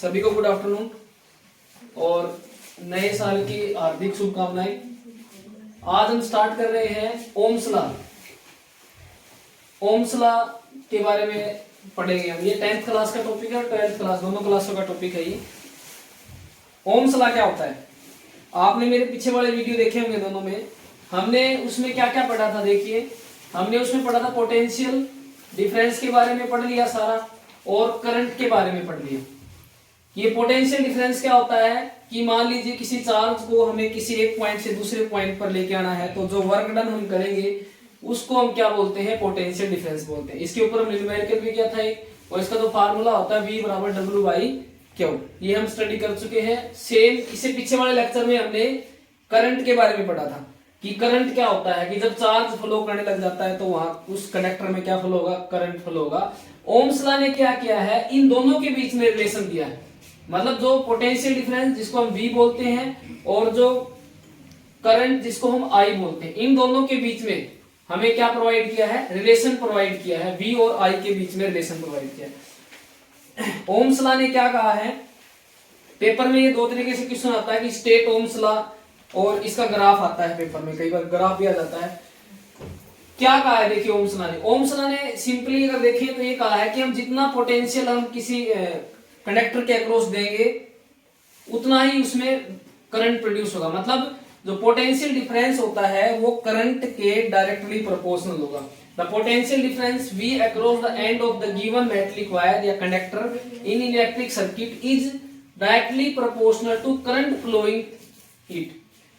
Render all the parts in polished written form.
सभी को good afternoon और नए साल की हार्दिक शुभकामनाएं। आज हम स्टार्ट कर रहे हैं ओम्स लॉ। ओम्स लॉ के बारे में पढ़ेंगे हम। ये 10th क्लास का टॉपिक है और 12th क्लास दोनों क्लासों का टॉपिक है ये। ओम्स लॉ क्या होता है? आपने मेरे पीछे वाले वीडियो देखे होंगे दोनों में। हमने उसमें क्या क्या पढ़ा था? देखिए, हमने उसमें पढ़ा था पोटेंशियल डिफरेंस के बारे में पढ़ लिया सारा, और करंट के बारे में पढ़ लिया। ये पोटेंशियल डिफरेंस क्या होता है कि मान लीजिए किसी चार्ज को हमें किसी एक पॉइंट से दूसरे पॉइंट पर लेके आना है, तो जो वर्क डन हम करेंगे उसको हम क्या बोलते हैं? पोटेंशियल डिफरेंस बोलते हैं। इसके ऊपर हम न्यूमेरिकल भी किया था और इसका जो फार्मूला होता है V बराबर W/Q, ये हम स्टडी कर चुके हैं। सेम इससे पीछे वाले लेक्चर में हमने करंट के बारे में पढ़ा था कि करंट क्या होता है, कि जब चार्ज फ्लो करने लग जाता है तो वहां उस कंडक्टर में क्या फ्लो होगा? करंट फ्लो होगा। ओम्स लॉ ने क्या किया है? इन दोनों के बीच में रिलेशन दिया है। मतलब जो पोटेंशियल डिफरेंस जिसको हम V बोलते हैं और जो करंट जिसको हम I बोलते हैं, इन दोनों के बीच में हमें क्या प्रोवाइड किया है? रिलेशन प्रोवाइड किया है। V और I के बीच में रिलेशन प्रोवाइड किया है। ओम्स लॉ ने क्या कहा है? पेपर में ये दो तरीके से क्वेश्चन आता है कि स्टेट ओम्स लॉ, और इसका ग्राफ आता है पेपर में, कई बार ग्राफ भी आ जाता है। क्या कहा है? देखिए ओम्स लॉ ने, ओम्स लॉ ने सिंपली अगर देखें तो ये कहा है कि हम जितना पोटेंशियल हम किसी कंडक्टर के अक्रॉस देंगे उतना ही उसमें करंट प्रोड्यूस होगा। मतलब जो पोटेंशियल डिफरेंस होता है वो करंट के डायरेक्टली प्रोपोर्शनल होगा। The potential difference V across the end of the given metallic wire या conductor in electric circuit is directly proportional to current flowing it.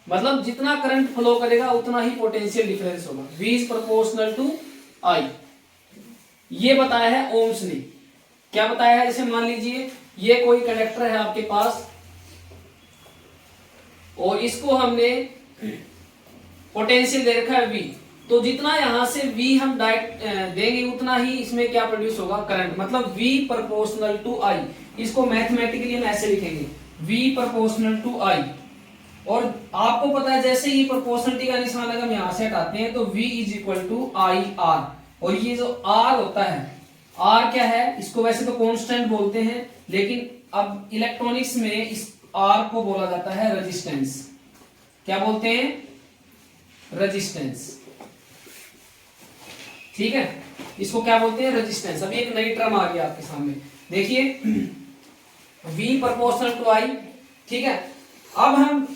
मतलब जितना करंट फ्लो करेगा उतना ही पोटेंशियल डिफरेंस होगा। V is proportional to I। ये बताया है ओम्स ने। क्या बताया है? जैसे मान लीजिए ये कोई कंडक्टर है आपके पास और इसको हमने पोटेंशियल दे रखा है V, तो जितना यहां से V हम डायरेक्ट देंगे उतना ही इसमें क्या प्रोड्यूस होगा? करंट। मतलब V प्रोपोर्शनल टू I। इसको मैथमेटिकली हम ऐसे लिखेंगे, V प्रोपोर्शनल टू I। और आपको पता है जैसे ही प्रोपोर्शनलिटी का निशान अगर हम यहां से हटाते हैं तो V is equal to IR। और ये जो R होता है, R क्या है? इसको वैसे तो कांस्टेंट बोलते हैं, लेकिन अब इलेक्ट्रॉनिक्स में इस R को बोला जाता है रेजिस्टेंस। क्या बोलते हैं? रेजिस्टेंस। ठीक है, इसको क्या बोलते हैं? रेजिस्टेंस। अभी एक नई टर्म आ गई आपके सामने, देखिए V प्रोपोर्शनल टू I। ठीक है, अब हम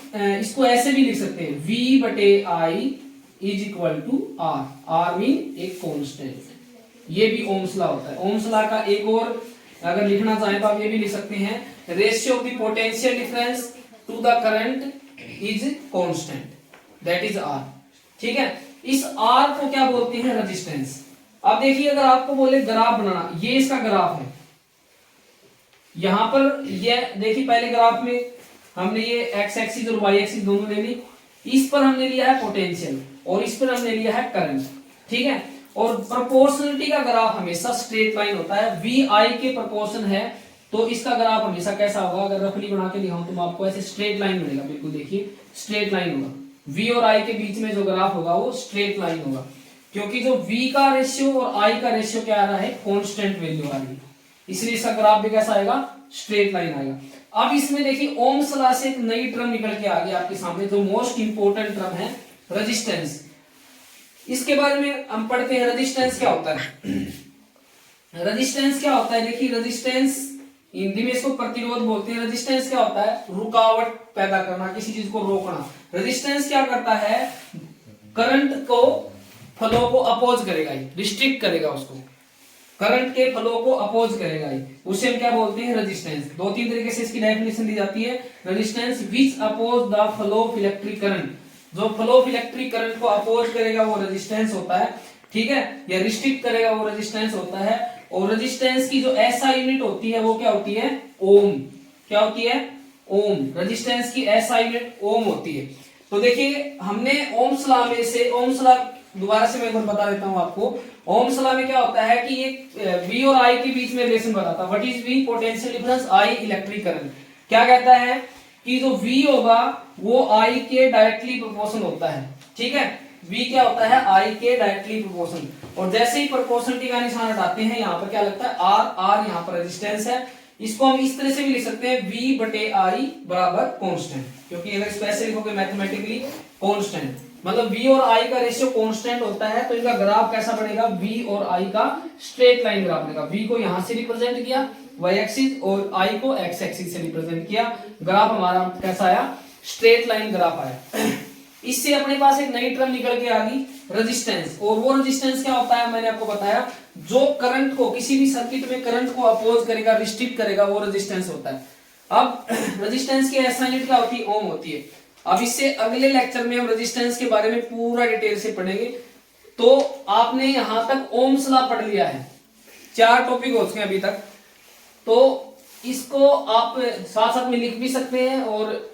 इसको ऐसे भी लिख सकते हैं, V बटे I is equal to R। R mean एक कांस्टेंट। ये भी ओम्स लॉ होता है। ओम्स लॉ का एक और अगर लिखना चाहें तो आप ये भी लिख सकते हैं, ratio of the potential difference to the current is constant, that is R। ठीक है, इस R को क्या बोलते हैं? रेजिस्टेंस। अब देखिए, अगर आपको बोले ग्राफ बनाना, ये इसका ग्राफ है। यहां पर ये देखिए, पहले ग्राफ में हमने ये एक्स एक्सिस और वाई एक्सिस दोनों ले ली। इस पर हमने लिया है पोटेंशियल और इस पर हमने लिया है करंट। ठीक है, और प्रोपोर्शनलिटी का ग्राफ हमेशा स्ट्रेट लाइन होता है। V I के प्रोपोर्शन है तो इसका ग्राफ हमेशा कैसा होगा? अगर रफली बना के दिखाऊं तो आपको ऐसे स्ट्रेट लाइन मिलेगा। बिल्कुल देखिए, स्ट्रेट लाइन होगा। V और I के बीच में जो ग्राफ होगा वो स्ट्रेट लाइन होगा, क्योंकि जो V का रेशियो और I का रेशियो क्या आ रहा है? कांस्टेंट वैल्यू आ रही है, इसलिए इसका ग्राफ भी कैसा आएगा? स्ट्रेट लाइन आएगा। अब इसमें देखिए ओम्स लॉ से एक नई टर्म निकल के आ गई आपके सामने, जो मोस्ट इंपोर्टेंट टर्म है, रेजिस्टेंस। इसके बारे में हम पढ़ते हैं, रेजिस्टेंस क्या होता है? रेजिस्टेंस क्या होता है? देखिए, रेजिस्टेंस हिंदी में इसको प्रतिरोध बोलते हैं। रेजिस्टेंस क्या होता है? रुकावट पैदा करना, किसी चीज को रोकना। रेजिस्टेंस क्या करता है? करंट को फ्लो को अपोज करेगा, रिस्ट्रिक्ट करेगा उसको, करंट के फ्लो को अपोज करेगा। उसे हम क्या बोलते हैं? रेजिस्टेंस। दो तीन तरीके से इसकी डेफिनेशन दी जाती है। Resistance which oppose the flow of electric current, जो फ्लो ऑफ इलेक्ट्रिक करंट को अपोज करेगा वो रेजिस्टेंस होता है। ठीक है, या रिस्ट्रिक्ट करेगा वो रेजिस्टेंस होता है। और रेजिस्टेंस की जो SI यूनिट होती है वो क्या होती है? ओम। क्या होती है? ओम। रेजिस्टेंस की SI यूनिट ओम होती है। तो देखिए, हमने ओम्स लॉ में से, ओम्स लॉ दोबारा से मैं एक बार बता देता हूं आपको। ओम्स लॉ में क्या होता है कि एक V और I के बीच में रिलेशन बताता है। What is V? Potential difference, I electric current. क्या कहता है कि जो V होगा वो I के डायरेक्टली प्रोपोर्शनल होता है। ठीक है, V क्या होता है? I के डायरेक्टली प्रोपोर्शनल। और जैसे ही प्रोपोर्शनलिटी का निशान हटाते हैं, यहाँ पर क्या लगता है? R। R यहाँ पर रेजिस्टेंस है। इसको हम इस तरह से भी लिख सकते हैं V बटे I बराबर कांस्टेंट, क्योंकि अगर इसको ऐसे लिखोगे मैथमेटिकली कांस्टेंट मतलब V और I का रेशियो कांस्टेंट होता है, तो इनका ग्राफ कैसा बनेगा, V और I का स्ट्रेट लाइन ग्राफ बनेगा। V को यहां से रिप्रेजेंट किया y एक्सिस और I को x एक्सिस से रिप्रेजेंट किया, ग्राफ हमारा कैसा आया, स्ट्रेट लाइन ग्राफ आया। इससे अपने पास एक नई टर्म निकल के आ गई रेजिस्टेंस, और वो रेजिस्टेंस क्या होता है मैंने आपको बताया, जो करंट को किसी भी सर्किट में करंट को अपोज करेगा, रिस्ट्रिक्ट करेगा, वो रेजिस्टेंस होता है। अब रेजिस्टेंस की SI यूनिट क्या होती है, ओम होती है। अब इससे अगले लेक्चर में हम रेजिस्टेंस के बारे में पूरा डिटेल से पढ़ेंगे। तो आपने यहां तक ओम्स लॉ पढ़ लिया है, 4 टॉपिक हो चुके हैं अभी तक, तो इसको आप साथ साथ में लिख भी सकते हैं और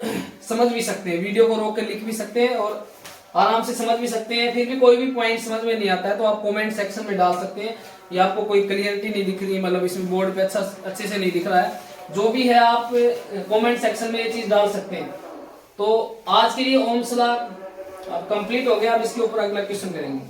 समझ भी सकते हैं, वीडियो को रोक कर लिख भी सकते हैं और आराम से समझ भी सकते हैं। फिर भी कोई भी पॉइंट समझ में नहीं आता है तो आप कमेंट सेक्शन में डाल सकते हैं, या आपको कोई क्लियरिटी नहीं दिख रही, मतलब इसमें बोर्ड पे अच्छे से नहीं दिख रहा है, जो भी है आप कमेंट सेक्शन में ये चीज डाल सकते हैं। तो आज के लिए ओम्स लॉ कंप्लीट हो गया, अब इसके ऊपर अगला क्वेश्चन करेंगे।